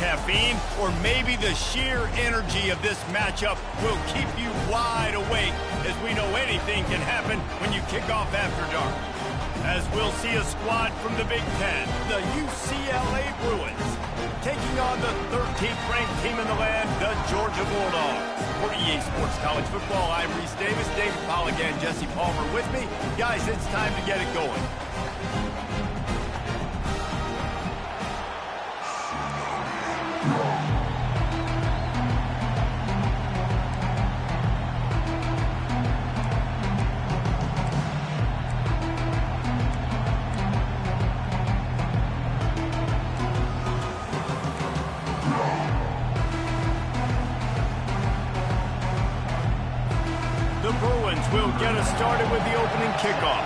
caffeine, or maybe the sheer energy of this matchup will keep you wide awake, as we know anything can happen when you kick off after dark. As we'll see a squad from the Big Ten, the UCLA Bruins, taking on the 13th ranked team in the land, the Georgia Bulldogs. For EA Sports College Football, I'm Reese Davis, David Polligan, Jesse Palmer with me. Guys, it's time to get it going. The Bruins will get us started with the opening kickoff.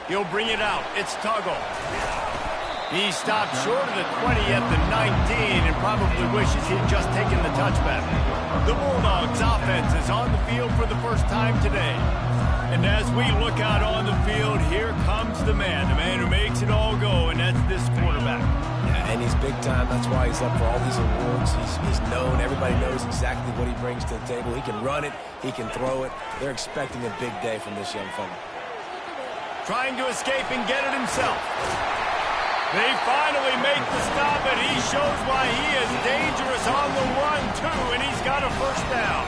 He'll bring it out. It's Tuggle. He stopped short of the 20 at the 19 and probably wishes he'd just taken the touchback. The Bulldogs offense is on the field for the first time today. And as we look out on the field, here comes the man who makes it all go, and that's this quarterback. Yeah, and he's big time. That's why he's up for all these awards. He's known. Everybody knows exactly what he brings to the table. He can run it. He can throw it. They're expecting a big day from this young fella. Trying to escape and get it himself. They finally make the stop, and he shows why he is dangerous on the run, too, and he's got a first down.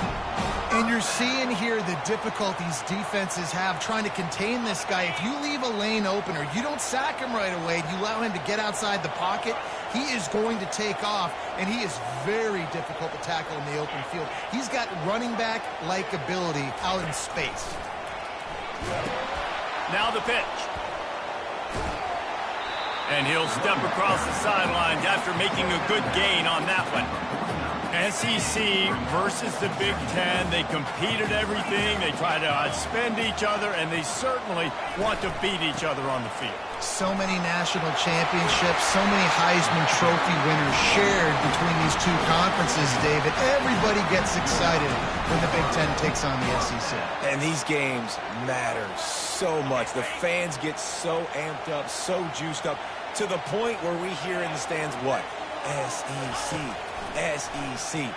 And you're seeing here the difficulties defenses have trying to contain this guy. If you leave a lane open or you don't sack him right away, you allow him to get outside the pocket, he is going to take off, and he is very difficult to tackle in the open field. He's got running back-like ability out in space. Now the pitch. And he'll step across the sidelines after making a good gain on that one. SEC versus the Big Ten. They compete at everything. They try to outspend each other, and they certainly want to beat each other on the field. So many national championships, so many Heisman Trophy winners shared between these two conferences, David. Everybody gets excited when the Big Ten takes on the SEC. And these games matter so much. The fans get so amped up, so juiced up, to the point where we hear in the stands what? SEC. SEC.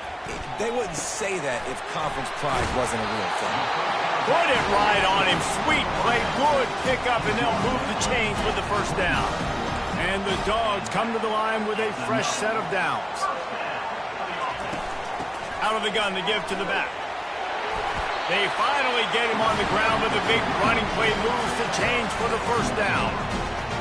They wouldn't say that if conference pride wasn't a real thing. Put it right on him. Sweet play. Good pickup, and they'll move the chains with the first down. And the Dogs come to the line with a fresh set of downs. Out of the gun to give to the back. They finally get him on the ground with a big running play. Moves the chains for the first down.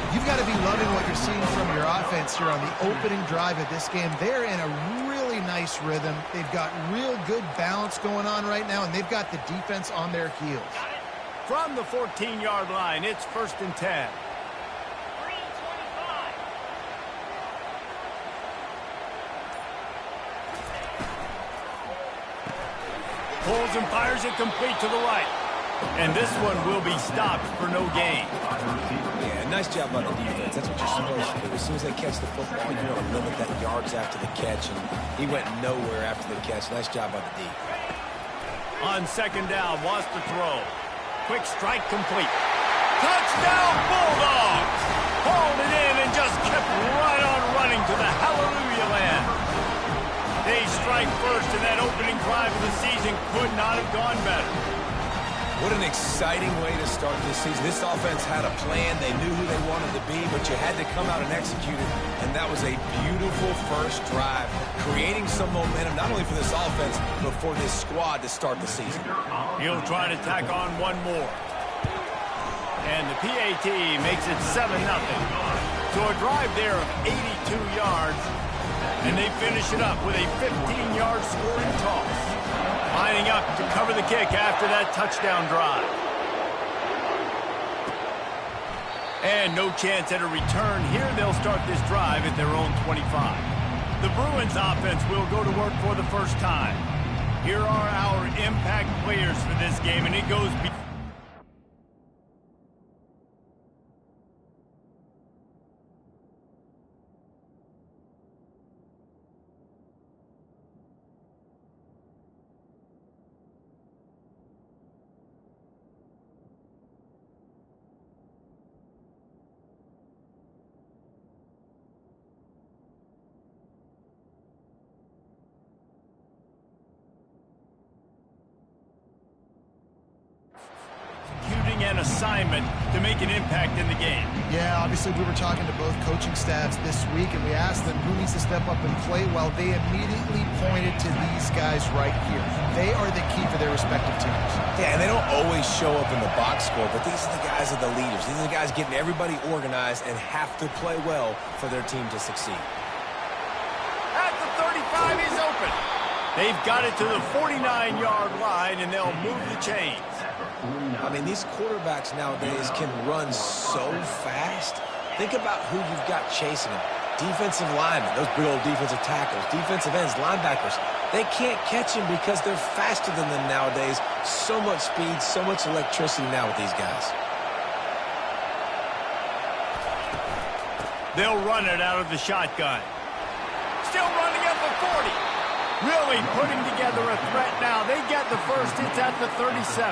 You've got to be loving what you're seeing from your offense here on the opening drive of this game. They're in a really nice rhythm. They've got real good balance going on right now, and they've got the defense on their heels. From the 14-yard line, it's 1st and 10. Pulls and fires it complete to the right. And this one will be stopped for no gain. Yeah, nice job by the defense. That's what you're supposed to do. As soon as they catch the football, you want to limit that yards after the catch, and he went nowhere after the catch. Nice job by the D. On 2nd down, wants to throw. Quick strike complete. Touchdown, Bulldogs! Hauled it in and just kept right on running to the hallelujah land. They strike first, and that opening drive of the season could not have gone better. What an exciting way to start this season. This offense had a plan. They knew who they wanted to be, but you had to come out and execute it. And that was a beautiful first drive, creating some momentum, not only for this offense, but for this squad to start the season. He'll try to tack on one more. And the PAT makes it 7-0. So a drive there of 82 yards, and they finish it up with a 15-yard scoring toss. Lining up to cover the kick after that touchdown drive. And no chance at a return here. They'll start this drive at their own 25. The Bruins offense will go to work for the first time. Here are our impact players for this game, and it goes... assignment to make an impact in the game. Yeah, obviously we were talking to both coaching staffs this week, and we asked them who needs to step up and play well. They immediately pointed to these guys right here. They are the key for their respective teams. Yeah, and they don't always show up in the box score, but these are the guys that are the leaders. These are the guys getting everybody organized and have to play well for their team to succeed. At the 35, he's open. They've got it to the 49-yard line, and they'll move the chains. I mean, these quarterbacks nowadays can run so fast. Think about who you've got chasing them. Defensive linemen, those big old defensive tackles, defensive ends, linebackers. They can't catch him because they're faster than them nowadays. So much speed, so much electricity now with these guys. They'll run it out of the shotgun. Still running at the 40. Really putting together a threat now. They get the first. It's at the 37.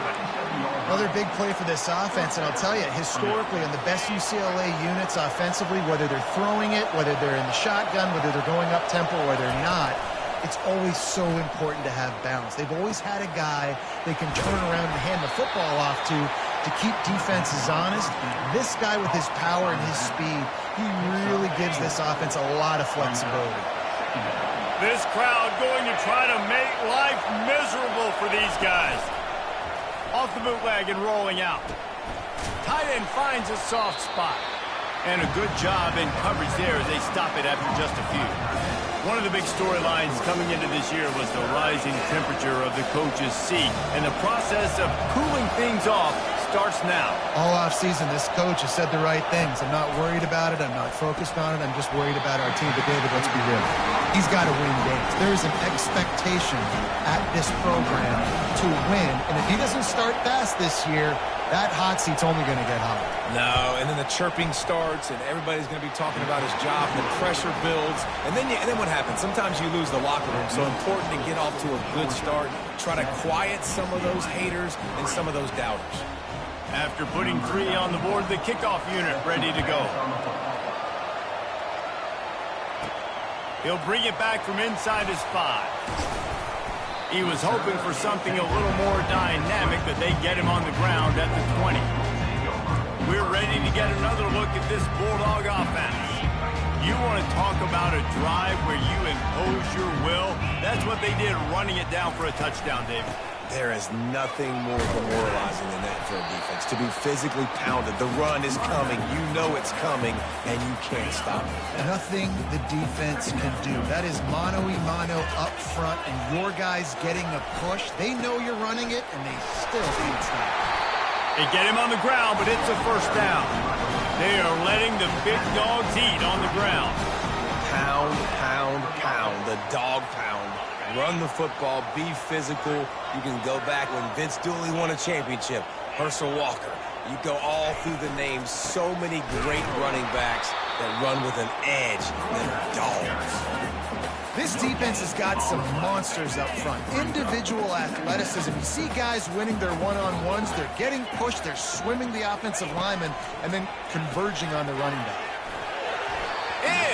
Another big play for this offense, and I'll tell you, historically, in the best UCLA units offensively, whether they're throwing it, whether they're in the shotgun, whether they're going up-tempo or they're not, it's always so important to have balance. They've always had a guy they can turn around and hand the football off to keep defenses honest. This guy with his power and his speed, he really gives this offense a lot of flexibility. This crowd going to try to make life miserable for these guys. Off the bootleg and rolling out. Tight end finds a soft spot. And a good job in coverage there as they stop it after just a few. One of the big storylines coming into this year was the rising temperature of the coach's seat. And the process of cooling things off starts now. All offseason, this coach has said the right things. I'm not worried about it. I'm not focused on it. I'm just worried about our team. But, David, let's be real. He's got to win games. There is an expectation at this program to win. And if he doesn't start fast this year, that hot seat's only going to get hotter. No, and then the chirping starts, and everybody's going to be talking about his job, and the pressure builds. And then what happens? Sometimes you lose the locker room, so important to get off to a good start. Try to quiet some of those haters and some of those doubters. After putting 3 on the board, the kickoff unit ready to go. He'll bring it back from inside his 5. He was hoping for something a little more dynamic, but they get him on the ground at the 20. We're ready to get another look at this Bulldog offense. You want to talk about a drive where you impose your will? That's what they did, running it down for a touchdown, David. There is nothing more demoralizing than that for a defense. To be physically pounded. The run is coming. You know it's coming, and you can't stop it. Nothing the defense can do. That is mano-a-mano up front, and your guys getting a push. They know you're running it, and they still can't stop it. They get him on the ground, but it's a first down. They are letting the big dogs eat on the ground. Pound, pound, pound. The dog pound. Run the football, be physical. You can go back when Vince Dooley won a championship. Herschel Walker. You go all through the names. So many great running backs that run with an edge. They're dogs. This defense has got some monsters up front. Individual athleticism. You see guys winning their one-on-ones. They're getting pushed. They're swimming the offensive lineman and then converging on the running back.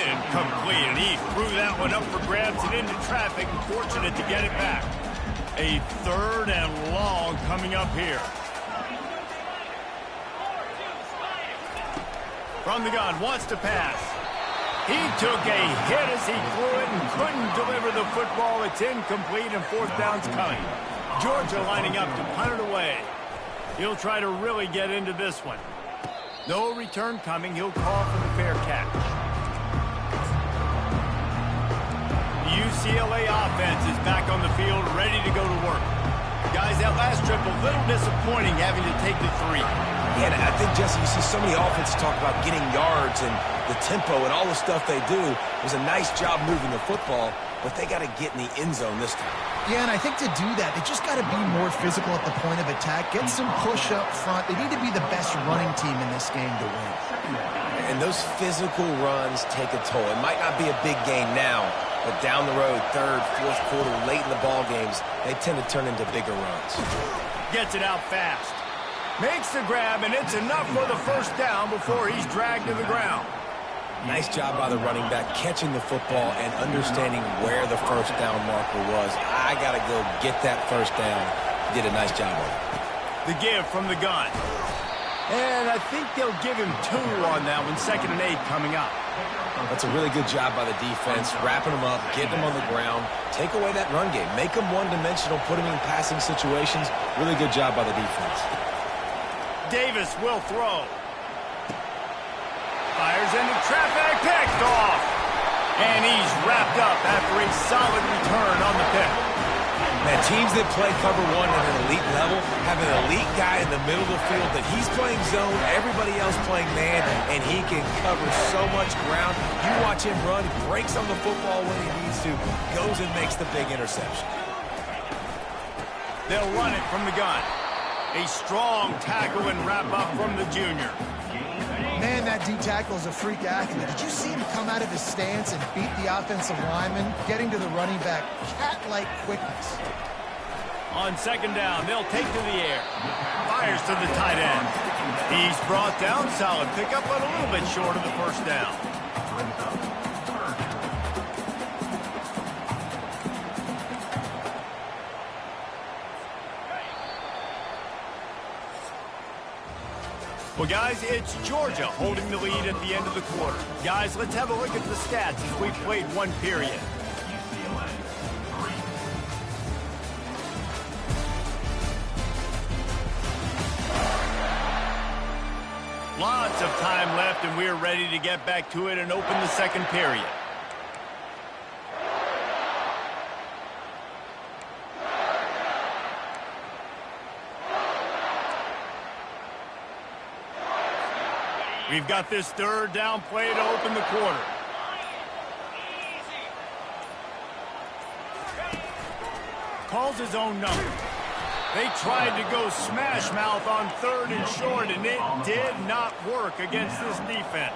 Incomplete, and he threw that one up for grabs and into traffic, and fortunate to get it back. A 3rd and long coming up here. From the gun, wants to pass. He took a hit as he threw it and couldn't deliver the football. It's incomplete, and 4th down's coming. Georgia lining up to punt it away. He'll try to really get into this one. No return coming. He'll call for the fair catch. UCLA offense is back on the field, ready to go to work. Guys, that last trip, a little disappointing having to take the 3. Yeah, and I think, Jesse, you see so many offenses talk about getting yards and the tempo and all the stuff they do. It was a nice job moving the football, but they got to get in the end zone this time. Yeah, and I think to do that, they just got to be more physical at the point of attack, get some push up front. They need to be the best running team in this game to win. And those physical runs take a toll. It might not be a big gain now, but down the road, 3rd, 4th quarter, late in the ball games, they tend to turn into bigger runs. Gets it out fast. Makes the grab, and it's enough for the first down before he's dragged to the ground. Nice job by the running back, catching the football and understanding where the first down marker was. I got to go get that first down. Did a nice job on it. The give from the gun. And I think they'll give him 2 on that one. 2nd and 8 coming up. That's a really good job by the defense, wrapping them up, getting them on the ground. Take away that run game. Make them one-dimensional, put them in passing situations. Really good job by the defense. Davis will throw. Fires into traffic, picked off. And he's wrapped up after a solid return on the pick. Man, teams that play cover 1 at an elite level have an elite guy in the middle of the field that he's playing zone, everybody else playing man, and he can cover so much ground. You watch him run, he breaks on the football when he needs to, goes and makes the big interception. They'll run it from the gun. A strong tackle and wrap up from the junior. Man, that D-tackle is a freak athlete. Did you see him come out of his stance and beat the offensive lineman, getting to the running back? Cat-like quickness. On 2nd down, they'll take to the air. Fires to the tight end. He's brought down. Solid pickup, but a little bit short of the 1st down. Well, guys, it's Georgia holding the lead at the end of the quarter. Guys, let's have a look at the stats as we played 1 period. Lots of time left, and we're ready to get back to it and open the 2nd period. We've got this 3rd down play to open the quarter. Calls his own number. They tried to go smash mouth on 3rd and short, and it did not work against this defense.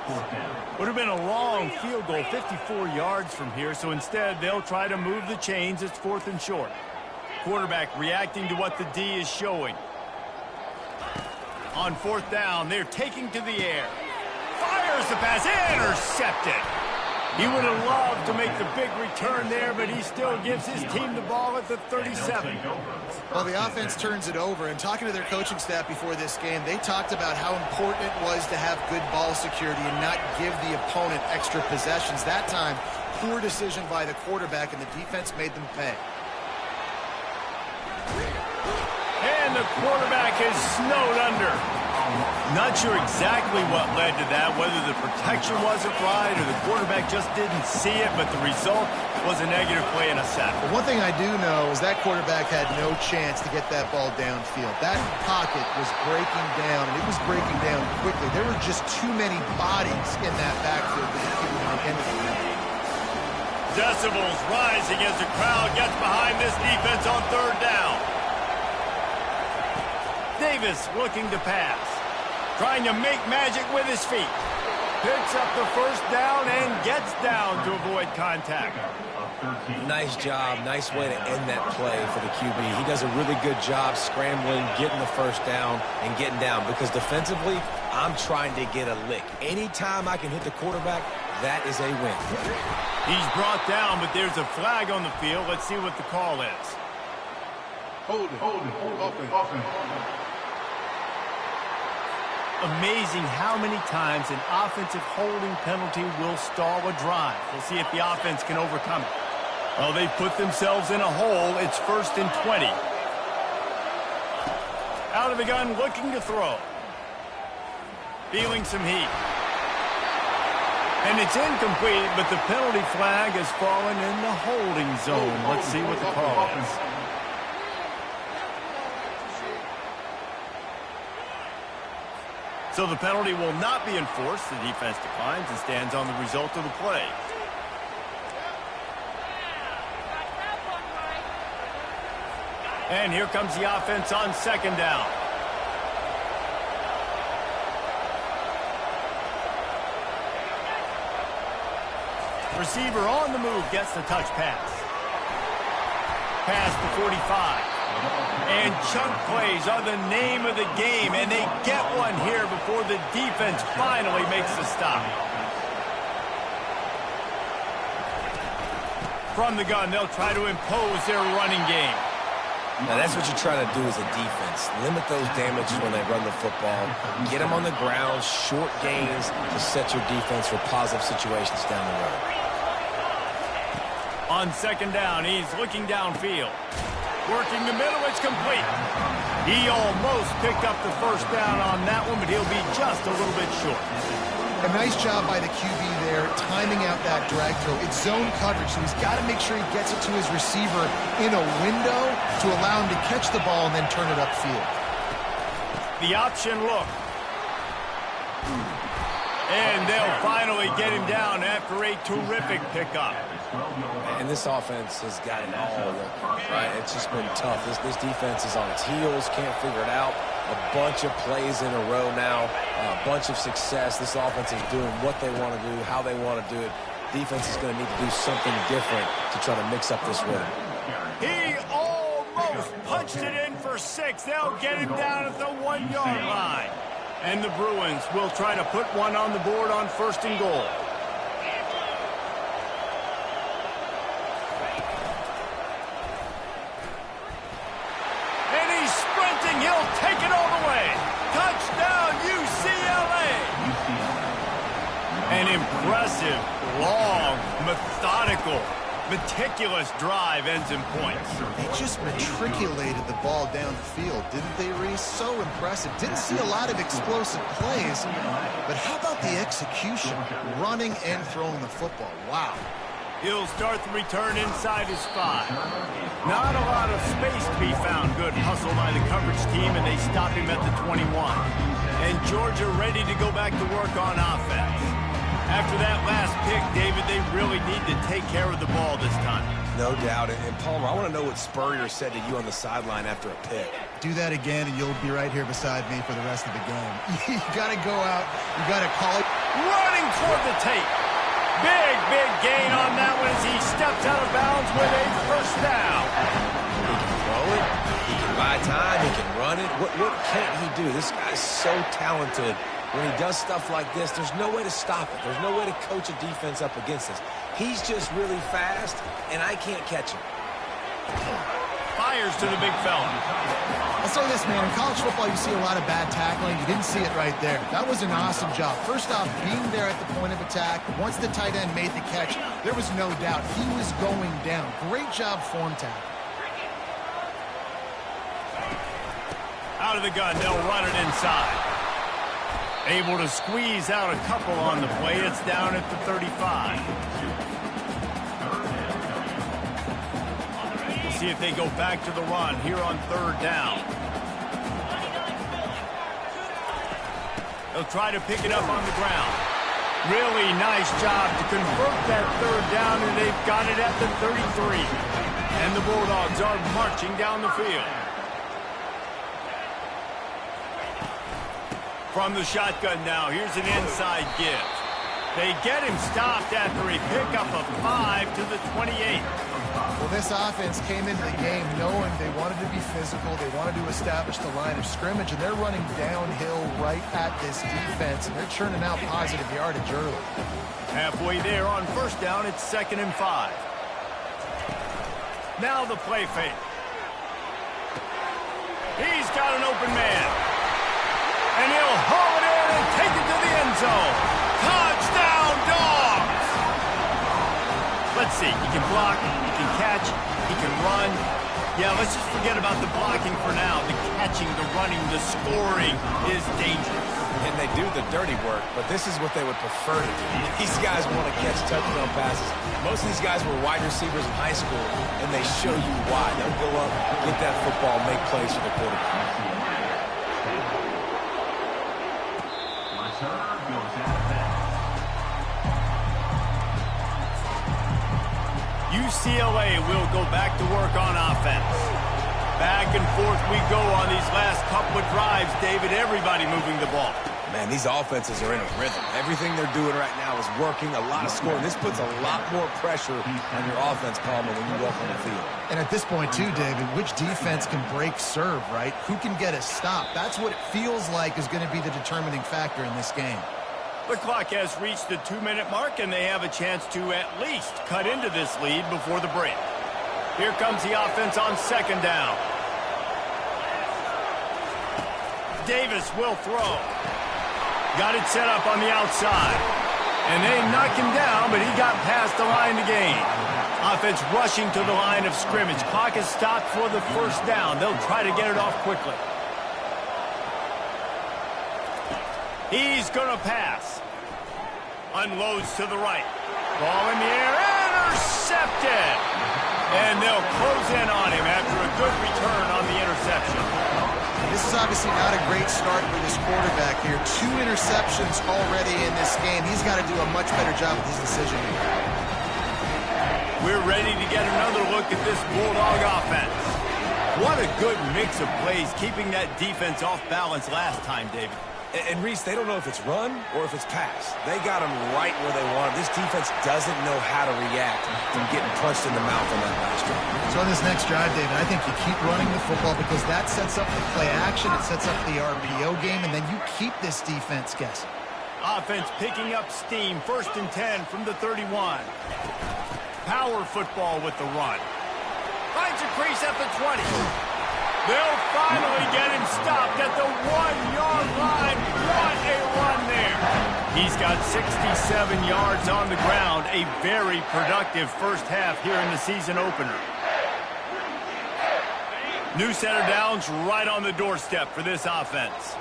Would have been a long field goal, 54 yards from here, so instead they'll try to move the chains. It's 4th and short. Quarterback reacting to what the D is showing. On 4th down, they're taking to the air. Fires the pass, intercepted. He would have loved to make the big return there, but he still gives his team the ball at the 37. Well, the offense turns it over, and talking to their coaching staff before this game, they talked about how important it was to have good ball security and not give the opponent extra possessions. That time, poor decision by the quarterback, and the defense made them pay. And the quarterback is snowed under. Not sure exactly what led to that, whether the protection wasn't right or the quarterback just didn't see it, but the result was a negative play and a sack. But one thing I do know is that quarterback had no chance to get that ball downfield. That pocket was breaking down, and it was breaking down quickly. There were just too many bodies in that backfield to keep him on end of the line. Decibels rising as the crowd gets behind this defense on 3rd down. Davis looking to pass. Trying to make magic with his feet. Picks up the 1st down and gets down to avoid contact. Nice job. Nice way to end that play for the QB. He does a really good job scrambling, getting the 1st down, and getting down. Because defensively, I'm trying to get a lick. Anytime I can hit the quarterback, that is a win. He's brought down, but there's a flag on the field. Let's see what the call is. Hold it. Amazing how many times an offensive holding penalty will stall a drive. We'll see if the offense can overcome it. Well, they've put themselves in a hole. It's 1st and 20. Out of the gun, looking to throw. Feeling some heat. And it's incomplete, but the penalty flag has fallen in the holding zone. Let's see what the call is. So the penalty will not be enforced. The defense declines and stands on the result of the play. And here comes the offense on 2nd down. Receiver on the move gets the touch pass. Pass to 45. And chunk plays are the name of the game, and they get one here before the defense finally makes the stop. From the gun, they'll try to impose their running game. Now, that's what you're trying to do as a defense. Limit those damages when they run the football. Get them on the ground, short gains to set your defense for positive situations down the road. On second down, he's looking downfield. Working the middle, it's complete. He almost picked up the first down on that one, but he'll be just a little bit short. A nice job by the QB there, timing out that drag throw. It's zone coverage, so he's got to make sure he gets it to his receiver in a window to allow him to catch the ball and then turn it upfield. The option look. And they'll finally get him down after a terrific pickup. And this offense has got it all working, right? It's just been tough. This defense is on its heels, can't figure it out. A bunch of plays in a row now, a bunch of success. This offense is doing what they want to do, how they want to do it. Defense is going to need to do something different to try to mix up this rhythm. He almost punched it in for 6. They'll get him down at the 1-yard line. And the Bruins will try to put one on the board on 1st and goal. And he's sprinting. He'll take it all the way. Touchdown, UCLA. An impressive, long, methodical, meticulous drive ends in points. They just matriculated the ball down the field, didn't they, Reese? So impressive. Didn't see a lot of explosive plays, but how about the execution? Running and throwing the football. Wow. He'll start the return inside his 5. Not a lot of space to be found. Good hustle by the coverage team, and they stop him at the 21. And Georgia ready to go back to work on offense. After that last pick, David, they really need to take care of the ball this time. No doubt. And Palmer, I want to know what Spurrier said to you on the sideline after a pick. Do that again, and you'll be right here beside me for the rest of the game. You got to go out. You got to call it. Running toward the tape. Big gain on that one as he steps out of bounds with a first down. He can throw it. He can buy time. He can run it. What can't he do? This guy's so talented. When he does stuff like this, there's no way to stop it. There's no way to coach a defense up against this. He's just really fast, and I can't catch him. Fires to the big fella. I'll say this, man. In college football, you see a lot of bad tackling. You didn't see it right there. That was an awesome job. First off, being there at the point of attack. Once the tight end made the catch, there was no doubt he was going down. Great job form tackle. Out of the gun, they'll run it inside. Able to squeeze out a couple on the play. It's down at the 35. We'll see if they go back to the run here on 3rd down. They'll try to pick it up on the ground. Really nice job to convert that 3rd down, and they've got it at the 33. And the Bulldogs are marching down the field. From the shotgun now, here's an inside give. They get him stopped after a pickup of 5 to the 28. Well, this offense came into the game knowing they wanted to be physical, they wanted to establish the line of scrimmage, and they're running downhill right at this defense, and they're churning out positive yardage early. Halfway there on 1st down, it's 2nd and 5. Now the play fake. He's got an open man. And he'll haul it in and take it to the end zone. Touchdown, Dogs! Let's see. He can block, he can catch, he can run. Yeah, let's just forget about the blocking for now. The catching, the running, the scoring is dangerous. And they do the dirty work, but this is what they would prefer to do. These guys want to catch touchdown passes. Most of these guys were wide receivers in high school, and they show you why. They'll go up, get that football, make plays for the quarterback. UCLA will go back to work on offense. Back and forth we go on these last couple of drives, David. Everybody moving the ball. Man, these offenses are in a rhythm. Everything they're doing right now is working, a lot of scoring. This puts a lot more pressure on your offense, Palmer, when you walk on the field. And at this point, too, David, which defense can break serve, right? Who can get a stop? That's what it feels like is going to be the determining factor in this game. The clock has reached the 2-minute mark, and they have a chance to at least cut into this lead before the break. Here comes the offense on 2nd down. Davis will throw. Got it set up on the outside. And they knock him down, but he got past the line to gain. Offense rushing to the line of scrimmage. Clock is stopped for the first down. They'll try to get it off quickly. He's going to pass. Unloads to the right. Ball in the air. Intercepted. And they'll close in on him after a good return on the interception. This is obviously not a great start for this quarterback here. 2 interceptions already in this game. He's got to do a much better job with his decision making. We're ready to get another look at this Bulldog offense. What a good mix of plays, keeping that defense off balance last time, David. And Reese, they don't know if it's run or if it's pass. They got them right where they want them. This defense doesn't know how to react from getting punched in the mouth on that last drive. So on this next drive, David, I think you keep running the football because that sets up the play action, it sets up the RPO game, and then you keep this defense guessing. Offense picking up steam. 1st and 10 from the 31. Power football with the run. Finds a crease at the 20. They'll finally get him stopped at the 1-yard line. What a run there. He's got 67 yards on the ground. A very productive first half here in the season opener. New set of downs right on the doorstep for this offense.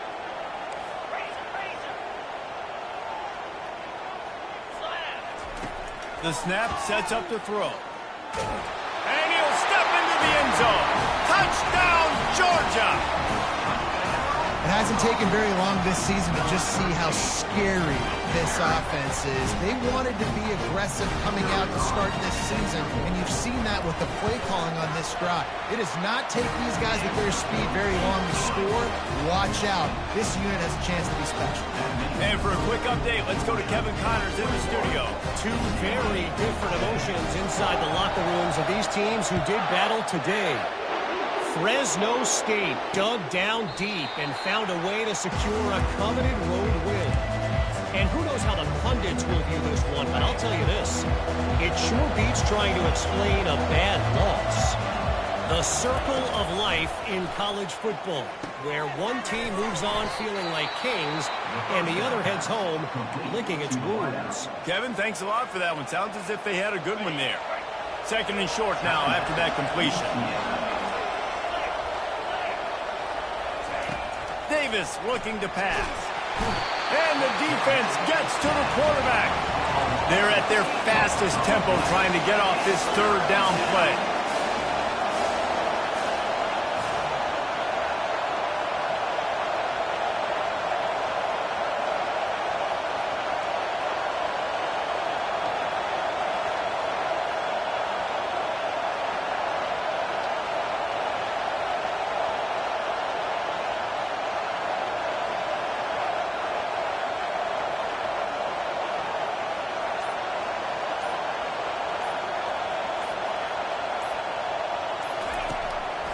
The snap sets up to throw. And he'll step into the end zone. Touchdown, Georgia! It hasn't taken very long this season to just see how scary this offense is. They wanted to be aggressive coming out to start this season, and you've seen that with the play calling on this drive. It does not take these guys with their speed very long to score. Watch out. This unit has a chance to be special. And for a quick update, let's go to Kevin Connors in the studio. 2 very different emotions inside the locker rooms of these teams who did battle today. Fresno State dug down deep and found a way to secure a coveted road win. And who knows how the pundits will view this one, but I'll tell you this. It sure beats trying to explain a bad loss. The circle of life in college football, where one team moves on feeling like kings and the other heads home licking its wounds. Kevin, thanks a lot for that one. Sounds as if they had a good one there. 2nd and short now after that completion. Davis looking to pass. And the defense gets to the quarterback. They're at their fastest tempo trying to get off this 3rd down play.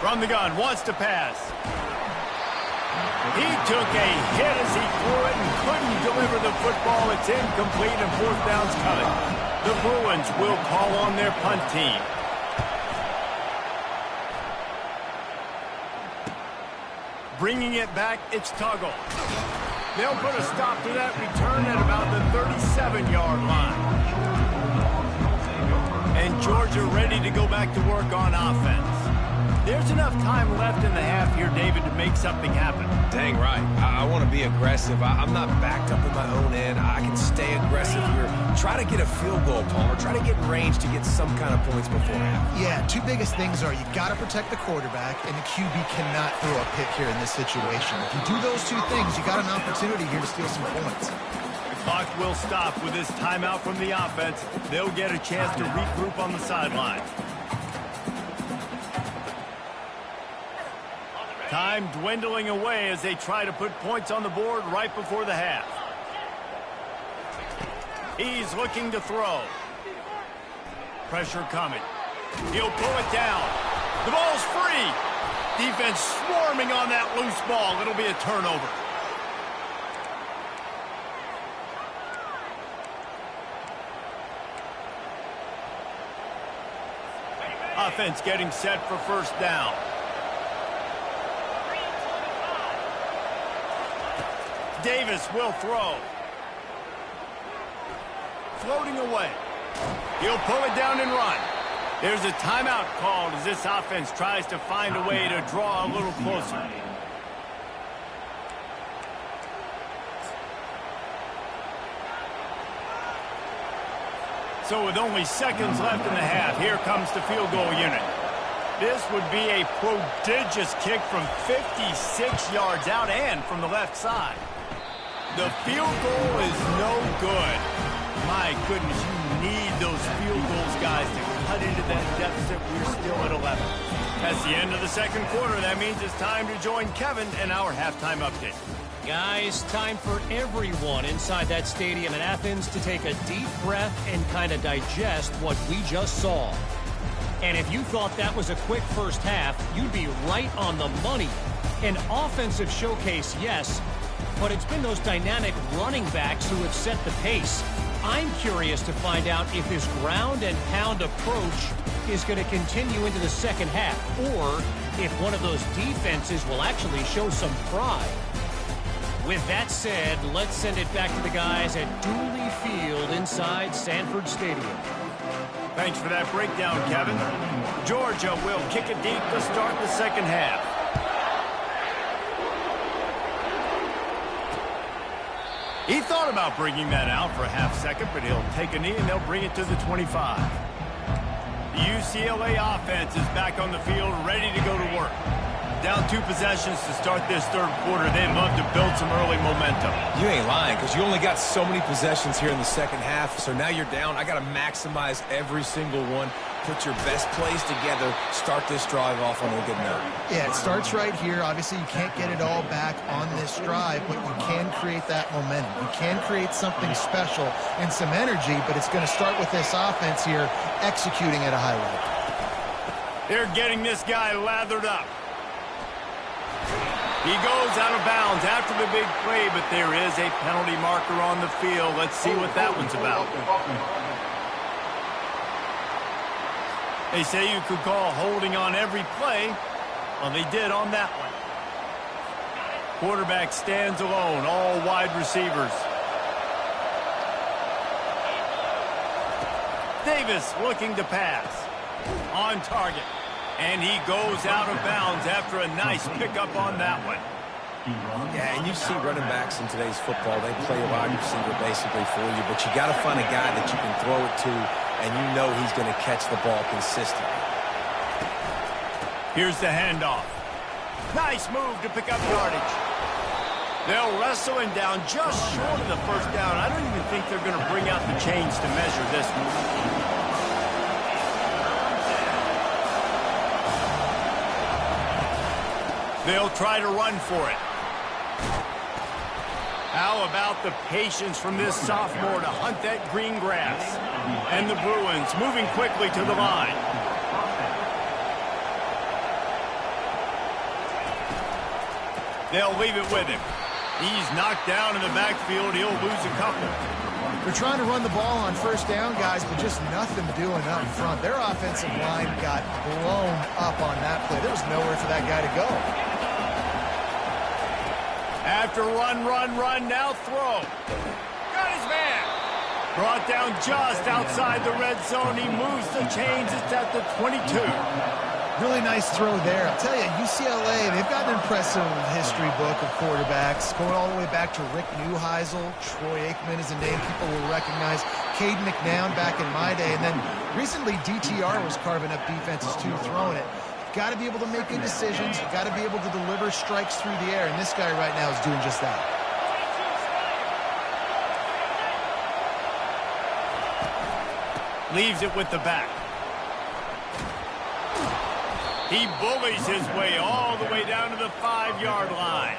From the gun, wants to pass. He took a hit as he threw it and couldn't deliver the football. It's incomplete and 4th down's coming. The Bruins will call on their punt team. Bringing it back, it's Tuggle. They'll put a stop to that return at about the 37-yard line. And Georgia ready to go back to work on offense. There's enough time left in the half here, David, to make something happen. Dang right. I want to be aggressive. I'm not backed up in my own end. I can stay aggressive here. Try to get a field goal, Palmer. Try to get in range to get some kind of points before half. Yeah, 2 biggest things are you got to protect the quarterback, and the QB cannot throw a pick here in this situation. If you do those 2 things, you got an opportunity here to steal some points. The clock will stop with this timeout from the offense. They'll get a chance to regroup on the sideline. Time dwindling away as they try to put points on the board right before the half. He's looking to throw. Pressure coming. He'll pull it down. The ball's free. Defense swarming on that loose ball. It'll be a turnover. Offense getting set for 1st down. Davis will throw. Floating away. He'll pull it down and run. There's a timeout called as this offense tries to find a way to draw a little closer. So with only seconds left in the half, here comes the field goal unit. This would be a prodigious kick from 56 yards out and from the left side. The field goal is no good. My goodness, you need those field goals, guys, to cut into that deficit. We're still at 11. That's the end of the second quarter. That means it's time to join Kevin in our halftime update. Guys, time for everyone inside that stadium in Athens to take a deep breath and kind of digest what we just saw. And if you thought that was a quick first half, you'd be right on the money. An offensive showcase, yes, but it's been those dynamic running backs who have set the pace. I'm curious to find out if this ground and pound approach is going to continue into the second half, or if one of those defenses will actually show some pride. With that said, let's send it back to the guys at Dooley Field inside Sanford Stadium. Thanks for that breakdown, Kevin. Georgia will kick it deep to start the second half. He thought about bringing that out for a half second, but he'll take a knee and they'll bring it to the 25. The UCLA offense is back on the field, ready to go to work. Down 2 possessions to start this third quarter. They'd love to build some early momentum. You ain't lying, because you only got so many possessions here in the second half, so now you're down. I got to maximize every single one. Put your best plays together. Start this drive off on a good note. Yeah, it starts right here. Obviously, you can't get it all back on this drive, but you can create that momentum. You can create something special and some energy, but it's going to start with this offense here executing at a high level. They're getting this guy lathered up. He goes out of bounds after the big play, but there is a penalty marker on the field. Let's see what that one's about. They say you could call holding on every play. Well, they did on that one. Quarterback stands alone, all wide receivers. Davis looking to pass. On target. And he goes out of bounds after a nice pickup on that one. Yeah, and you see running backs in today's football, they play a wide receiver basically for you, but you got to find a guy that you can throw it to, and you know he's going to catch the ball consistently. Here's the handoff. Nice move to pick up yardage. They'll wrestle him down just short of the first down. I don't even think they're going to bring out the chains to measure this one. They'll try to run for it. How about the patience from this sophomore to hunt that green grass? And the Bruins moving quickly to the line. They'll leave it with him. He's knocked down in the backfield. He'll lose a couple. They're trying to run the ball on first down, guys, but just nothing doing up front. Their offensive line got blown up on that play. There was nowhere for that guy to go. After run, now throw. Got his man. Brought down just outside the red zone. He moves the chains. It's at the 22. Really nice throw there. I'll tell you, UCLA, they've got an impressive history book of quarterbacks, going all the way back to Rick Neuheisel. Troy Aikman is a name people will recognize. Cade McNown back in my day. And then recently, DTR was carving up defenses too, throwing it. Got to be able to make good decisions. Got to be able to deliver strikes through the air. And this guy right now is doing just that. Leaves it with the back. He bullies his way all the way down to the 5-yard line.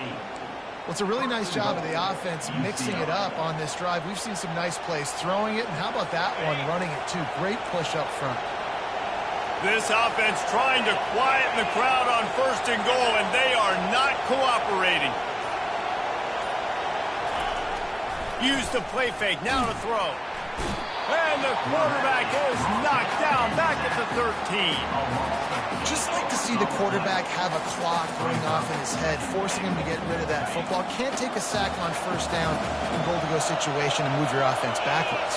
Well, it's a really nice job of the offense mixing it up on this drive. We've seen some nice plays throwing it, and how about that one running it too? Great push up front. This offense trying to quieten the crowd on first and goal, and they are not cooperating. Use the play fake, now to throw. And the quarterback is knocked down back at the 13. Just like to see the quarterback have a clock going off in his head, forcing him to get rid of that football. Can't take a sack on first down in goal-to-go situation and move your offense backwards.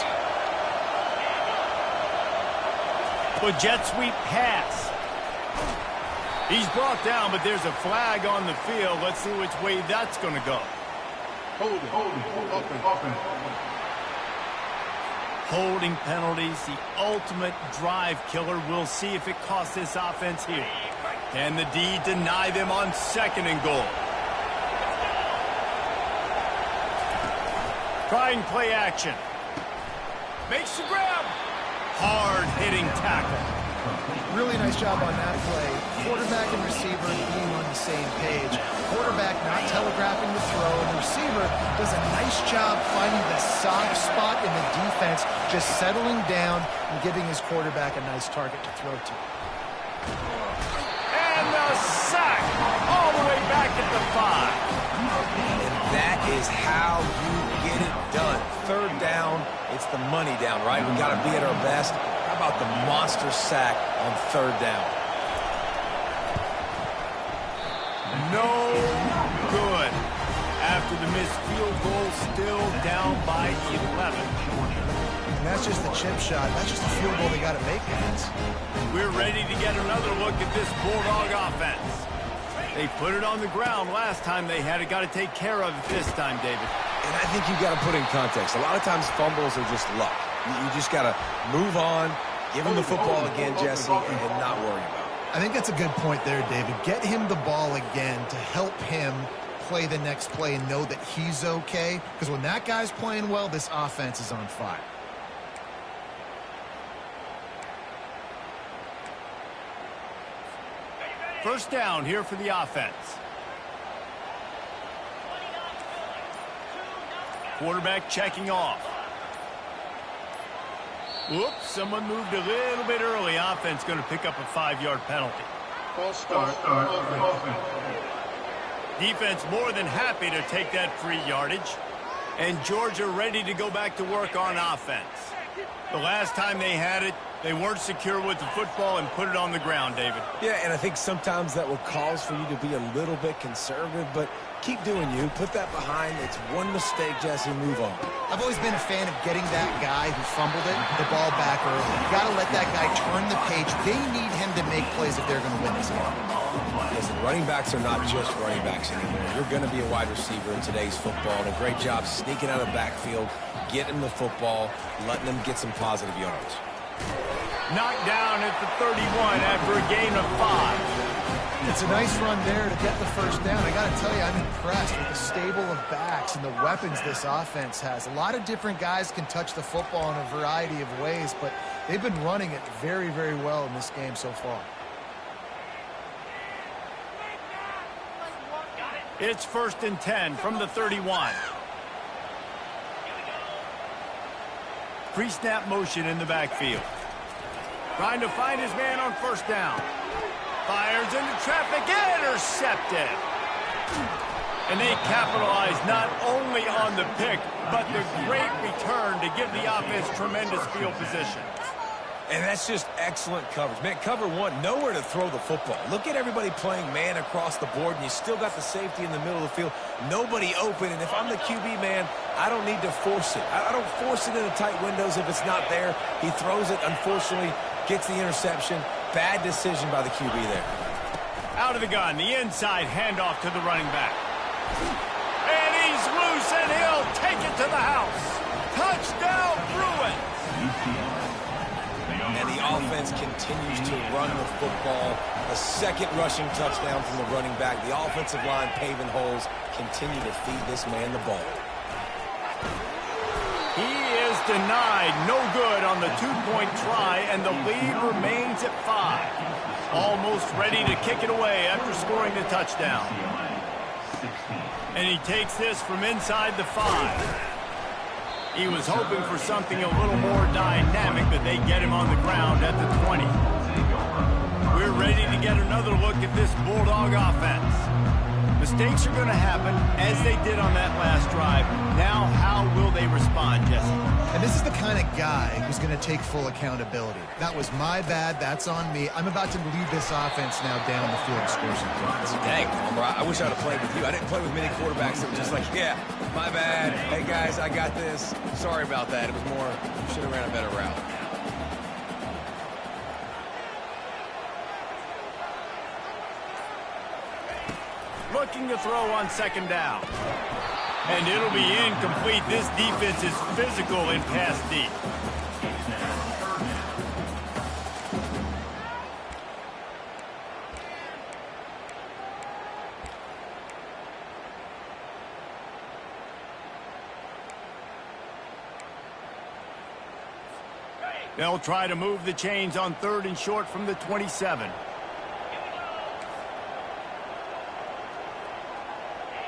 But jet sweep pass. He's brought down, but there's a flag on the field. Let's see which way that's going to go. Hold it. Holding penalties, the ultimate drive killer. We'll see if it costs this offense here. Can the D deny them on 2nd and goal? Trying play action. Makes the grab. Hard-hitting tackle. Really nice job on that play. Quarterback and receiver being on the same page. Quarterback not telegraphing the throw, and the receiver does a nice job finding the soft spot in the defense, just settling down and giving his quarterback a nice target to throw to. And the sack all the way back at the 5. And that is how you get it done. 3rd down, it's the money down, right? We got to be at our best. How about the monster sack on 3rd down? No good. After the missed field goal, still down by 11. And that's just the chip shot. That's just a field goal they got to make, guys. We're ready to get another look at this Bulldog offense. They put it on the ground last time they had it. Got to take care of it this time, David. And I think you got to put in context. A lot of times fumbles are just luck. You just got to move on, give him the football again, Jesse, and not worry about it. I think that's a good point there, David. Get him the ball again to help him play the next play and know that he's okay. Because when that guy's playing well, this offense is on fire. First down here for the offense. Quarterback checking off. Whoops, someone moved a little bit early. Offense going to pick up a 5-yard penalty. False start. Defense more than happy to take that free yardage. And Georgia ready to go back to work on offense. The last time they had it, they weren't secure with the football and put it on the ground, David. Yeah, and I think sometimes that will cause for you to be a little bit conservative, but keep doing you. Put that behind. It's one mistake, Jesse. Move on. I've always been a fan of getting that guy who fumbled it, the ball back early. You got to let that guy turn the page. They need him to make plays if they're going to win this game. Listen, running backs are not just running backs anymore. You're going to be a wide receiver in today's football, and a great job sneaking out of the backfield, getting the football, letting them get some positive yards. Knocked down at the 31 after a gain of 5. It's a nice run there to get the first down. I got to tell you, I'm impressed with the stable of backs and the weapons this offense has. A lot of different guys can touch the football in a variety of ways, but they've been running it very, very well in this game so far. It's 1st and 10 from the 31. Pre-snap motion in the backfield. Trying to find his man on first down. Fires into traffic, intercepted. And they capitalize not only on the pick, but the great return to give the offense tremendous field position. And that's just excellent coverage. Man, cover one, nowhere to throw the football. Look at everybody playing man across the board, and you still got the safety in the middle of the field. Nobody open, and if I'm the QB, man, I don't need to force it. I don't force it into tight windows if it's not there. He throws it, unfortunately, gets the interception. Bad decision by the QB there. Out of the gun, the inside handoff to the running back. And he's loose, and he'll take it to the house. Touchdown, Bruins! And the offense continues to run the football. A second rushing touchdown from the running back. The offensive line paving holes. Continue to feed this man the ball. He is denied. No good on the two-point try, and the lead remains at 5. Almost ready to kick it away after scoring the touchdown. And he takes this from inside the 5. He was hoping for something a little more dynamic, but they get him on the ground at the 20. We're ready to get another look at this Bulldog offense. Mistakes are going to happen, as they did on that last drive. Now, how will they respond, Jesse? And this is the kind of guy who's going to take full accountability. That was my bad. That's on me. I'm about to lead this offense now down the field and score some points. Dang, Palmer, I wish I would have played with you. I didn't play with many quarterbacks that were just like, yeah, my bad. Hey, guys, I got this. Sorry about that. It was more, should have ran a better route. Looking to throw on second down. And it'll be incomplete. This defense is physical in pass deep. They'll try to move the chains on 3rd and short from the 27.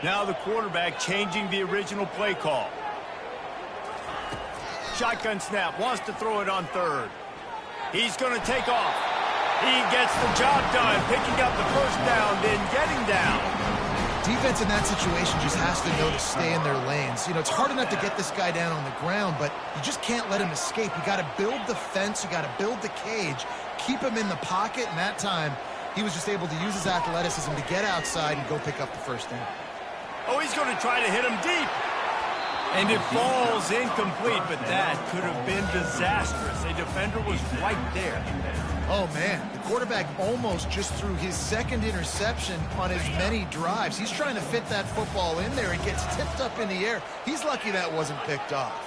Now the quarterback changing the original play call. Shotgun snap, wants to throw it on 3rd. He's going to take off. He gets the job done, picking up the first down, then getting down. Defense in that situation just has to know to stay in their lanes. You know, it's hard enough to get this guy down on the ground, but you just can't let him escape. You got to build the fence. You got to build the cage. Keep him in the pocket, and that time he was just able to use his athleticism to get outside and go pick up the first down. Oh, he's going to try to hit him deep. And it falls incomplete, but that could have been disastrous. A defender was right there. Oh, man. The quarterback almost just threw his second interception on as many drives. He's trying to fit that football in there. It gets tipped up in the air. He's lucky that wasn't picked off.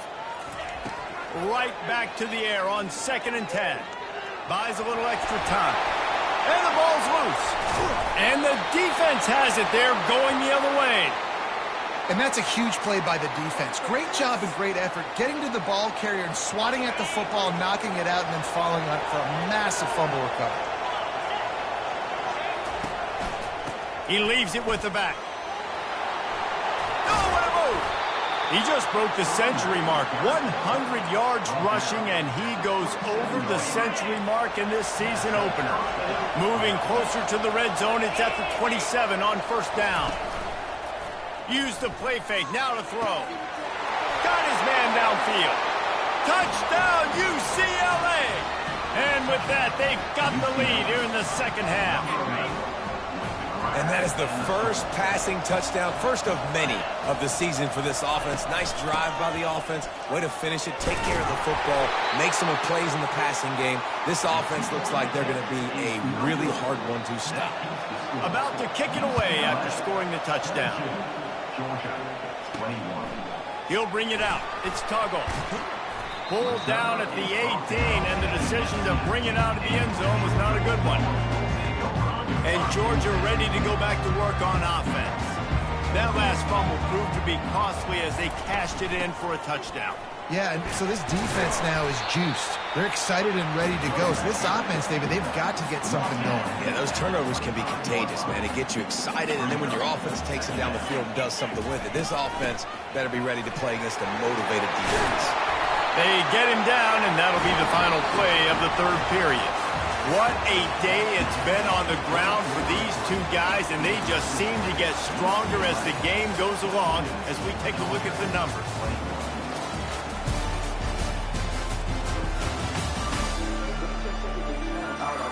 Right back to the air on 2nd and 10. Buys a little extra time. And the ball's loose. And the defense has it. They're going the other way. And that's a huge play by the defense. Great job and great effort getting to the ball carrier and swatting at the football, knocking it out, and then following on for a massive fumble recovery. He leaves it with the back. Oh, what a move! He just broke the century mark. 100 yards rushing, and he goes over the century mark in this season opener. Moving closer to the red zone, it's at the 27 on 1st down. Use the play fake, now to throw. Got his man downfield. Touchdown, UCLA! And with that, they've got the lead here in the second half. And that is the first passing touchdown, first of many of the season for this offense. Nice drive by the offense. Way to finish it, take care of the football, make some plays in the passing game. This offense looks like they're going to be a really hard one to stop. About to kick it away after scoring the touchdown. He'll bring it out. It's Tuggle. Pulled down at the 18, and the decision to bring it out of the end zone was not a good one. And Georgia ready to go back to work on offense. That last fumble proved to be costly as they cashed it in for a touchdown. Yeah, and so this defense now is juiced. They're excited and ready to go. So this offense, David, they've got to get something going. Yeah, those turnovers can be contagious, man. It gets you excited, and then when your offense takes it down the field and does something with it, this offense better be ready to play against a motivated defense. They get him down, and that'll be the final play of the 3rd period. What a day it's been on the ground for these two guys, and they just seem to get stronger as the game goes along as we take a look at the numbers.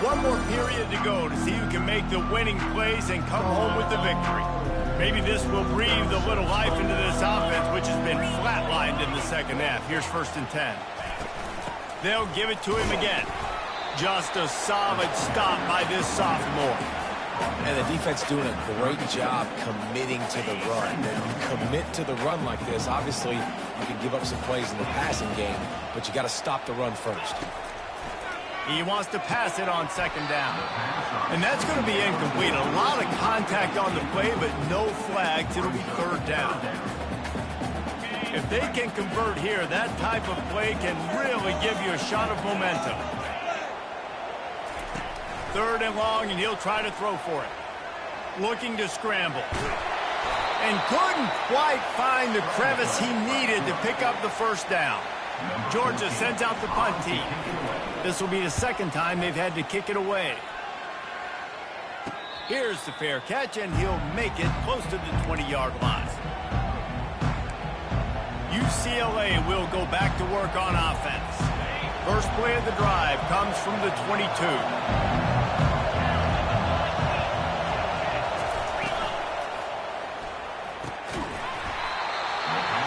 One more period to go to see who can make the winning plays and come home with the victory. Maybe this will breathe a little life into this offense, which has been flatlined in the second half. Here's 1st and 10. They'll give it to him again. Just a solid stop by this sophomore. And the defense doing a great job committing to the run. When you commit to the run like this, obviously you can give up some plays in the passing game, but you got to stop the run first. He wants to pass it on 2nd down. And that's going to be incomplete. A lot of contact on the play, but no flags. It'll be 3rd down. If they can convert here, that type of play can really give you a shot of momentum. 3rd and long, and he'll try to throw for it. Looking to scramble. And couldn't quite find the crevice he needed to pick up the first down. Georgia sends out the punt team. This will be the 2nd time they've had to kick it away. Here's the fair catch, and he'll make it close to the 20-yard line. UCLA will go back to work on offense. First play of the drive comes from the 22.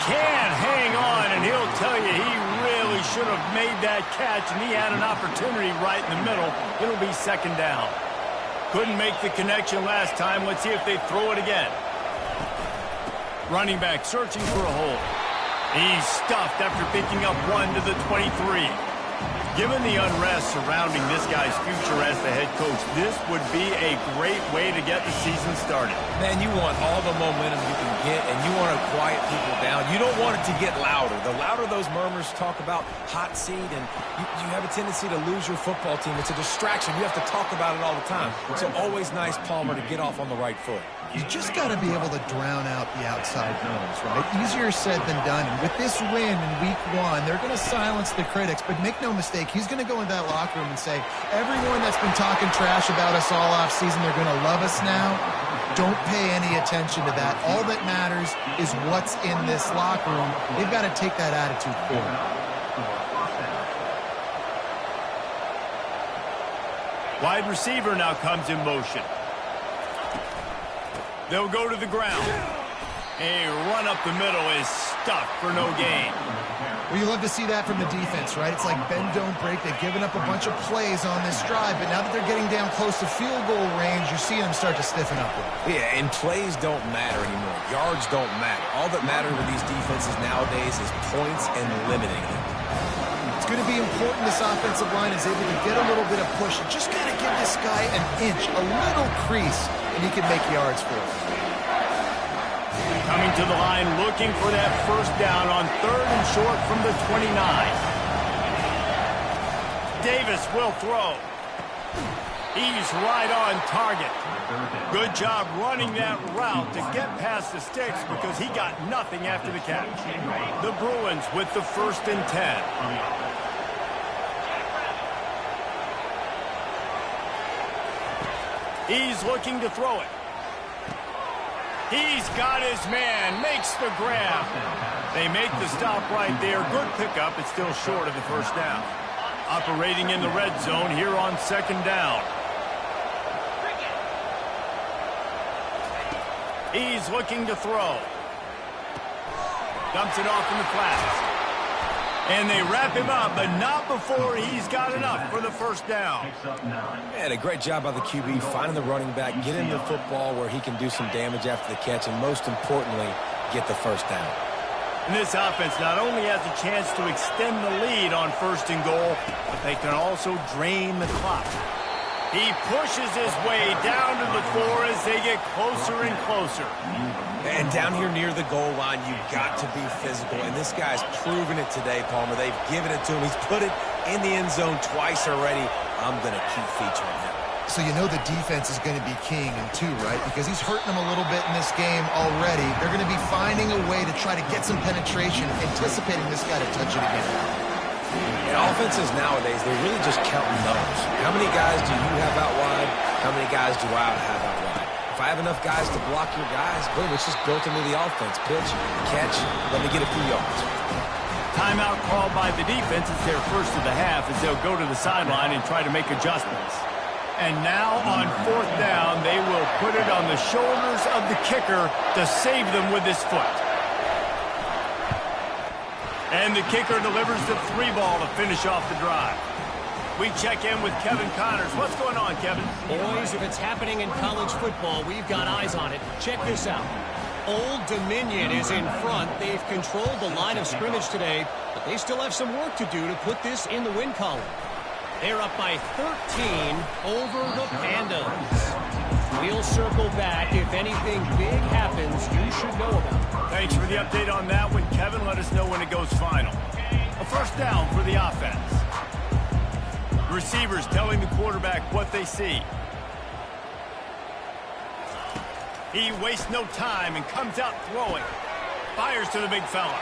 Can't hang on, and he'll tell you he really should have made that catch, and he had an opportunity right in the middle. It'll be second down. Couldn't make the connection last time. Let's see if they throw it again. Running back searching for a hole. He's stuffed after picking up one to the 23. Given the unrest surrounding this guy's future as the head coach, this would be a great way to get the season started. Man, you want all the momentum you can get, and you want to quiet people down. You don't want it to get louder. The louder those murmurs talk about hot seat, and you have a tendency to lose your football team. It's a distraction. You have to talk about it all the time. So always nice, Palmer, to get off on the right foot. You just got to be able to drown out the outside noise, right? Easier said than done. And with this win in week 1, they're going to silence the critics. But make no mistake, he's going to go into that locker room and say, everyone that's been talking trash about us all offseason, they're going to love us now. Don't pay any attention to that. All that matters is what's in this locker room. They've got to take that attitude forward. Wide receiver now comes in motion. They'll go to the ground. A run up the middle is stuffed for no gain. Well, you love to see that from the defense, right? It's like bend, don't break. They've given up a bunch of plays on this drive, but now that they're getting down close to field goal range, you're seeing them start to stiffen up. Yeah, and plays don't matter anymore. Yards don't matter. All that matters with these defenses nowadays is points and limiting them. It's going to be important this offensive line is able to get a little bit of push. You just got to give this guy an inch, a little crease, and he can make yards for it. Coming to the line, looking for that first down on 3rd and short from the 29. Davis will throw. He's right on target. Good job running that route to get past the sticks because he got nothing after the catch. The Bruins with the 1st and 10. He's looking to throw it. He's got his man, makes the grab. They make the stop right there. Good pickup. It's still short of the first down. Operating in the red zone here on 2nd down. He's looking to throw. Dumps it off in the flats. And they wrap him up, but not before he's got enough for the first down. Man, a great job by the QB finding the running back, get him the football where he can do some damage after the catch, and most importantly, get the first down. And this offense not only has a chance to extend the lead on 1st and goal, but they can also drain the clock. He pushes his way down to the 4 as they get closer and closer. And down here near the goal line, you've got to be physical. And this guy's proven it today, Palmer. They've given it to him. He's put it in the end zone twice already. I'm going to keep featuring him. So you know the defense is going to be king in 2, right? Because he's hurting them a little bit in this game already. They're going to be finding a way to try to get some penetration, anticipating this guy to touch it again. And offenses nowadays, they're really just counting numbers. How many guys do you have out wide? How many guys do I have out wide? If I have enough guys to block your guys, boom, it's just built into the offense. Pitch, catch, let me get a few yards. Timeout called by the defense. It's their first of the half as they'll go to the sideline and try to make adjustments. And now on 4th down, they will put it on the shoulders of the kicker to save them with his foot. And the kicker delivers the 3 ball to finish off the drive. We check in with Kevin Connors. What's going on, Kevin? Boys, if it's happening in college football, we've got eyes on it. Check this out. Old Dominion is in front. They've controlled the line of scrimmage today, but they still have some work to do to put this in the win column. They're up by 13 over the Pandas. We'll circle back. If anything big happens, you should know about it. Thanks for the update on that one, Kevin. Let us know when it goes final. A first down for the offense. Receivers telling the quarterback what they see. He wastes no time and comes out throwing. Fires to the big fella.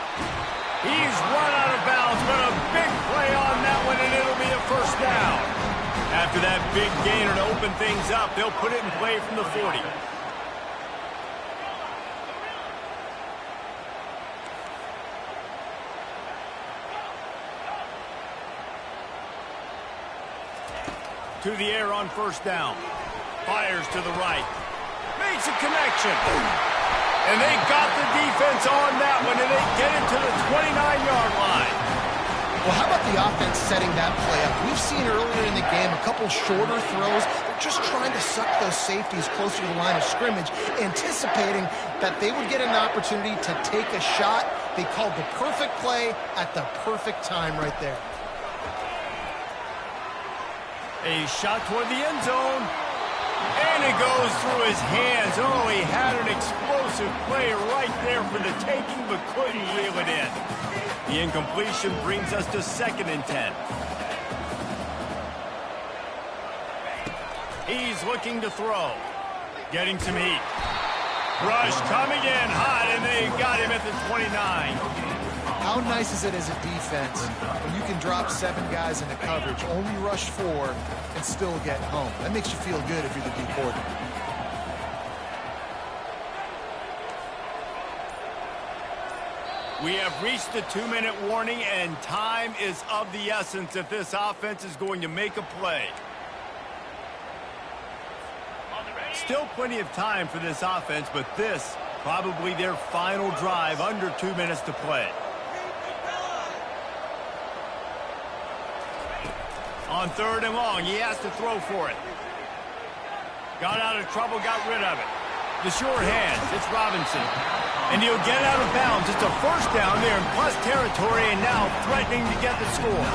He's run out of bounds, but a big play on that one, and it'll be a first down. After that big gainer to open things up. They'll put it in play from the 40. To the air on first down. Fires to the right. Makes a connection. And they got the defense on that one, and they get it to the 29-yard line. Well, how about the offense setting that play up? We've seen earlier in the game a couple shorter throws. They're just trying to suck those safeties closer to the line of scrimmage, anticipating that they would get an opportunity to take a shot. They called the perfect play at the perfect time right there. A shot toward the end zone. And it goes through his hands. Oh, he had an explosive play right there for the taking, but couldn't reel it in. The incompletion brings us to 2nd and 10. He's looking to throw. Getting some heat. Rush coming in hot, and they got him at the 29. How nice is it as a defense when you can drop 7 guys into coverage, only rush 4, and still get home? That makes you feel good if you're the D coordinator. We have reached the 2-minute warning, and time is of the essence if this offense is going to make a play. Still plenty of time for this offense, but this probably their final drive, under 2 minutes to play. On 3rd and long, he has to throw for it. Got out of trouble, got rid of it. The sure hands, it's Robinson. And he'll get out of bounds. It's a first down there in plus territory, and now threatening to get the score.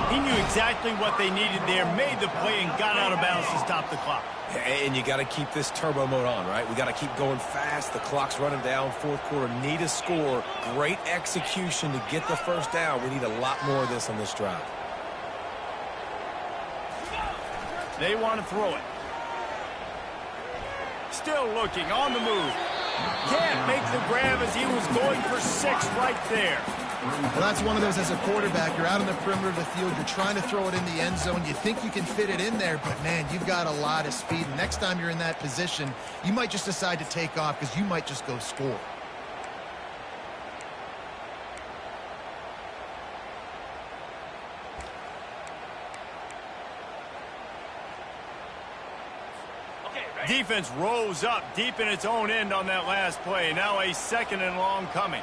He knew exactly what they needed there, made the play, and got out of bounds to stop the clock. And you got to keep this turbo mode on, right? We got to keep going fast. The clock's running down. 4th quarter, need a score. Great execution to get the first down. We need a lot more of this on this drive. They want to throw it. Still looking, on the move. Can't make the grab as he was going for 6 right there. Well, that's one of those as a quarterback. You're out on the perimeter of the field. You're trying to throw it in the end zone. You think you can fit it in there, but, man, you've got a lot of speed. And next time you're in that position, you might just decide to take off because you might just go score. Defense rose up deep in its own end on that last play. Now a 2nd and long coming.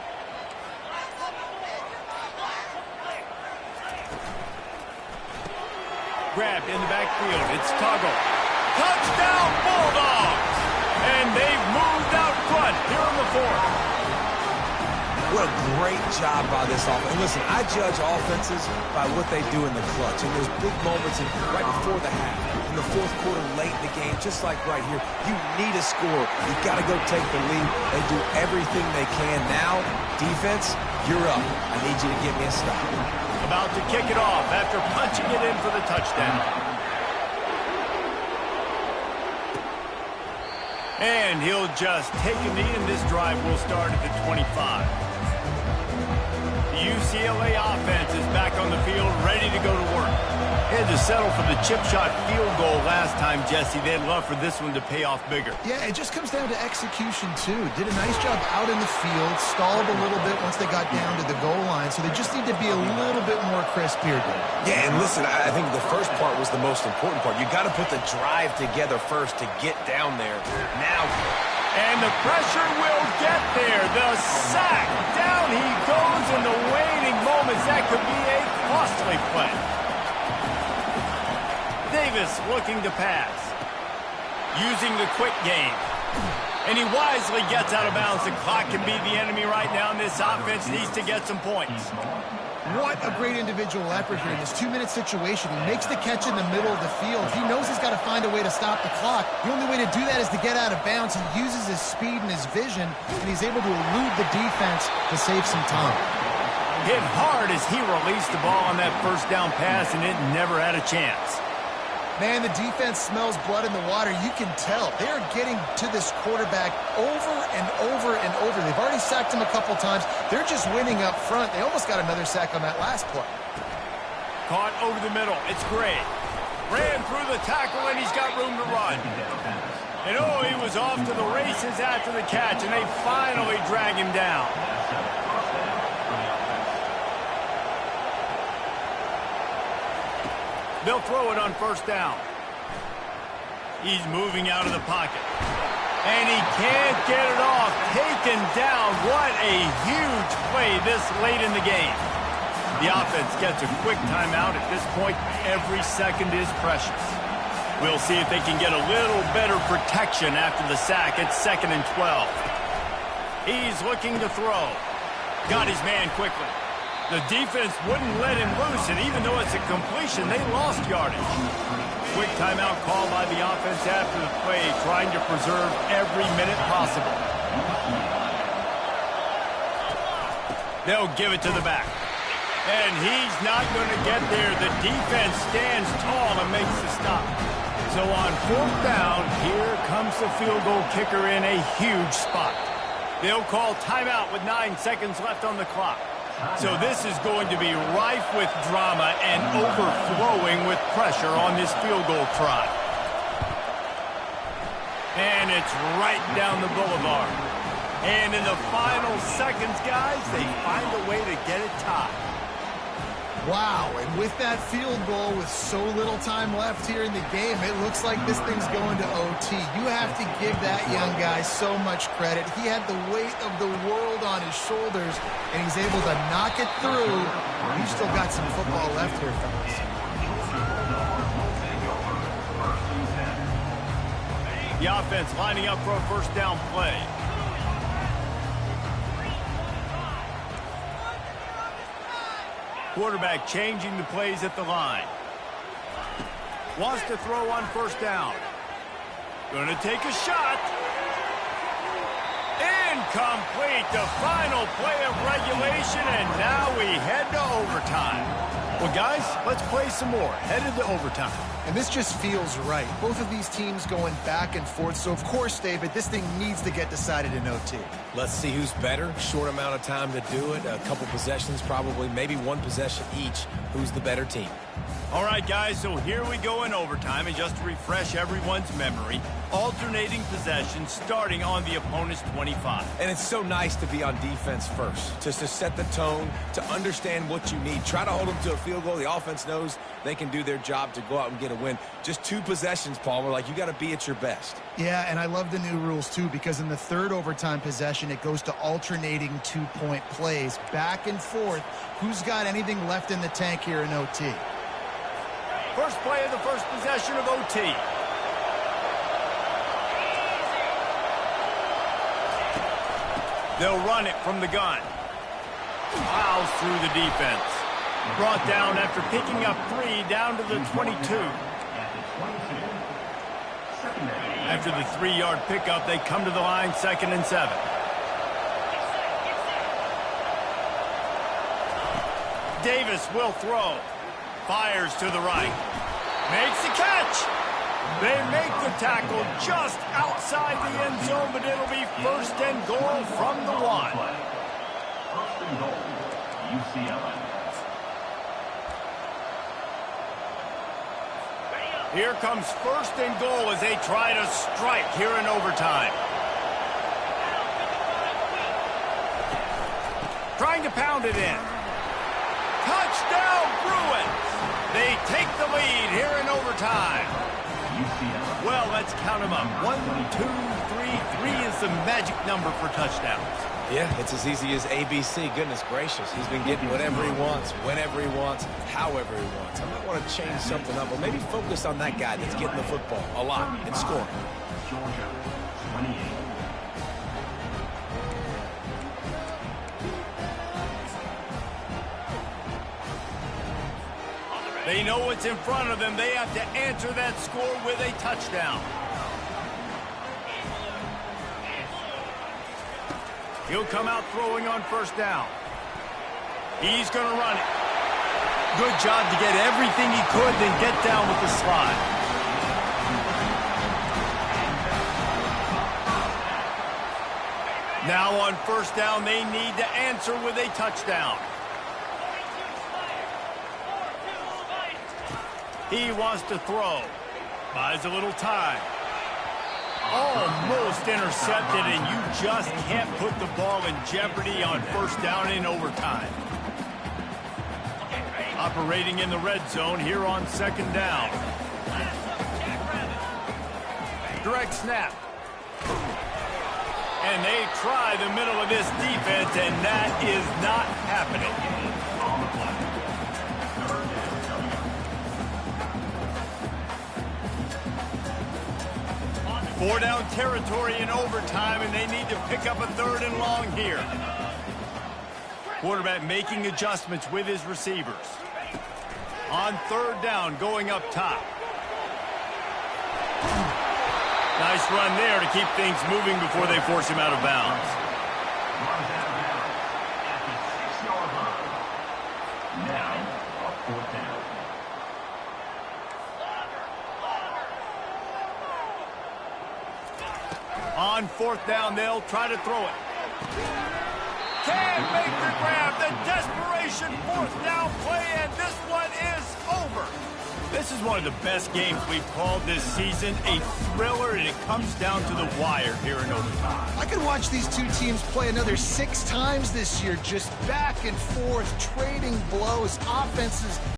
Grabbed in the backfield. It's Tuggle. Touchdown Bulldogs! And they've moved out front here in the 4th. What a great job by this offense. And listen, I judge offenses by what they do in the clutch. And those big moments right before the half, in the 4th quarter, late in the game, just like right here, you need a score. You got to go take the lead. They do everything they can. Now, defense, you're up. I need you to get me a stop. About to kick it off after punching it in for the touchdown. And he'll just take a knee, and this drive will start at the 25. The UCLA offense is back on the field, ready to go to work. They had to settle for the chip shot field goal last time, Jesse. They'd love for this one to pay off bigger. Yeah, it just comes down to execution, too. Did a nice job out in the field, stalled a little bit once they got down to the goal line, so they just need to be a little bit more crisp here. Yeah, and listen, I think the first part was the most important part. You got to put the drive together first to get down there. Now, and the pressure will get there. The sack. Down he goes in the waning moments. That could be a costly play. Davis looking to pass. Using the quick game. And he wisely gets out of bounds. The clock can be the enemy right now, and this offense needs to get some points. What a great individual effort here in this 2-minute situation. He makes the catch in the middle of the field. He knows he's got to find a way to stop the clock. The only way to do that is to get out of bounds. He uses his speed and his vision, and he's able to elude the defense to save some time. Hit hard as he released the ball on that first down pass, and it never had a chance. Man, the defense smells blood in the water. You can tell. They're getting to this quarterback over and over and over. They've already sacked him a couple times. They're just winning up front. They almost got another sack on that last play. Caught over the middle. It's Gray. Ran through the tackle, and he's got room to run. And oh, he was off to the races after the catch, and they finally drag him down. They'll throw it on first down. He's moving out of the pocket. And he can't get it off. Taken down. What a huge play this late in the game. The offense gets a quick timeout. At this point, every second is precious. We'll see if they can get a little better protection after the sack. It's 2nd and 12. He's looking to throw. Got his man quickly. The defense wouldn't let him loose, and even though it's a completion, they lost yardage. Quick timeout call by the offense after the play, trying to preserve every minute possible. They'll give it to the back. And he's not going to get there. The defense stands tall and makes the stop. So on 4th down, here comes the field goal kicker in a huge spot. They'll call timeout with 9 seconds left on the clock. So this is going to be rife with drama and overflowing with pressure on this field goal try. And it's right down the boulevard. And in the final seconds, guys, they find a way to get it tied. Wow, and with that field goal with so little time left here in the game, it looks like this thing's going to OT. You have to give that young guy so much credit. He had the weight of the world on his shoulders, and he's able to knock it through. We've still got some football left here, fellas. The offense lining up for a first down play. Quarterback changing the plays at the line. Wants to throw on first down. Going to take a shot. Incomplete. The final play of regulation, and now we head to overtime. Well, guys, let's play some more. Headed to overtime. And this just feels right. Both of these teams going back and forth. So, of course, David, this thing needs to get decided in OT. Let's see who's better. Short amount of time to do it. A couple possessions probably. Maybe one possession each. Who's the better team? All right, guys, so here we go in overtime. And just to refresh everyone's memory, alternating possessions starting on the opponent's 25. And it's so nice to be on defense first. Just to set the tone, to understand what you need. Try to hold them to a field goal. The offense knows they can do their job to go out and get a win. Just 2 possessions, Palmer. Like, you got to be at your best. Yeah, and I love the new rules, too, because in the 3rd overtime possession, it goes to alternating 2-point plays. Back and forth. Who's got anything left in the tank here in OT? First play of the first possession of OT. They'll run it from the gun. Plows through the defense. Brought down after picking up 3 down to the 22. After the 3-yard pickup, they come to the line 2nd and 7. Davis will throw. Fires to the right. Makes the catch. They make the tackle just outside the end zone, but it'll be 1st and goal from the 1. 1st and goal, UCLA. Here comes 1st and goal as they try to strike here in overtime. Trying to pound it in. Touchdown, Bruins! They take the lead here in overtime. Well, let's count them up. 1, 2, 3. 3 is the magic number for touchdowns. Yeah, it's as easy as ABC. Goodness gracious. He's been getting whatever he wants, whenever he wants, however he wants. I might want to change something up, or maybe focus on that guy that's getting the football a lot and scoring. Georgia, 28. They know what's in front of them. They have to answer that score with a touchdown. He'll come out throwing on first down. He's going to run it. Good job to get everything he could, then get down with the slide. Now on first down, they need to answer with a touchdown. He wants to throw. Buys a little time. Almost intercepted, and you just can't put the ball in jeopardy on first down in overtime. Operating in the red zone here on second down. Direct snap. And they try the middle of this defense, and that is not happening. On the play. Third down, 4-down territory in overtime, and they need to pick up a 3rd and long here. Quarterback making adjustments with his receivers. On 3rd down, going up top. Nice run there to keep things moving before they force him out of bounds. runs out of bounds at the 6-yard line. Now, a 4th down. On 4th down, they'll try to throw it. Can make the grab. The desperation 4th down play, and this one is over. This is one of the best games we've called this season. A thriller, and it comes down to the wire here in overtime. I could watch these two teams play another 6 times this year, just back and forth, trading blows, offenses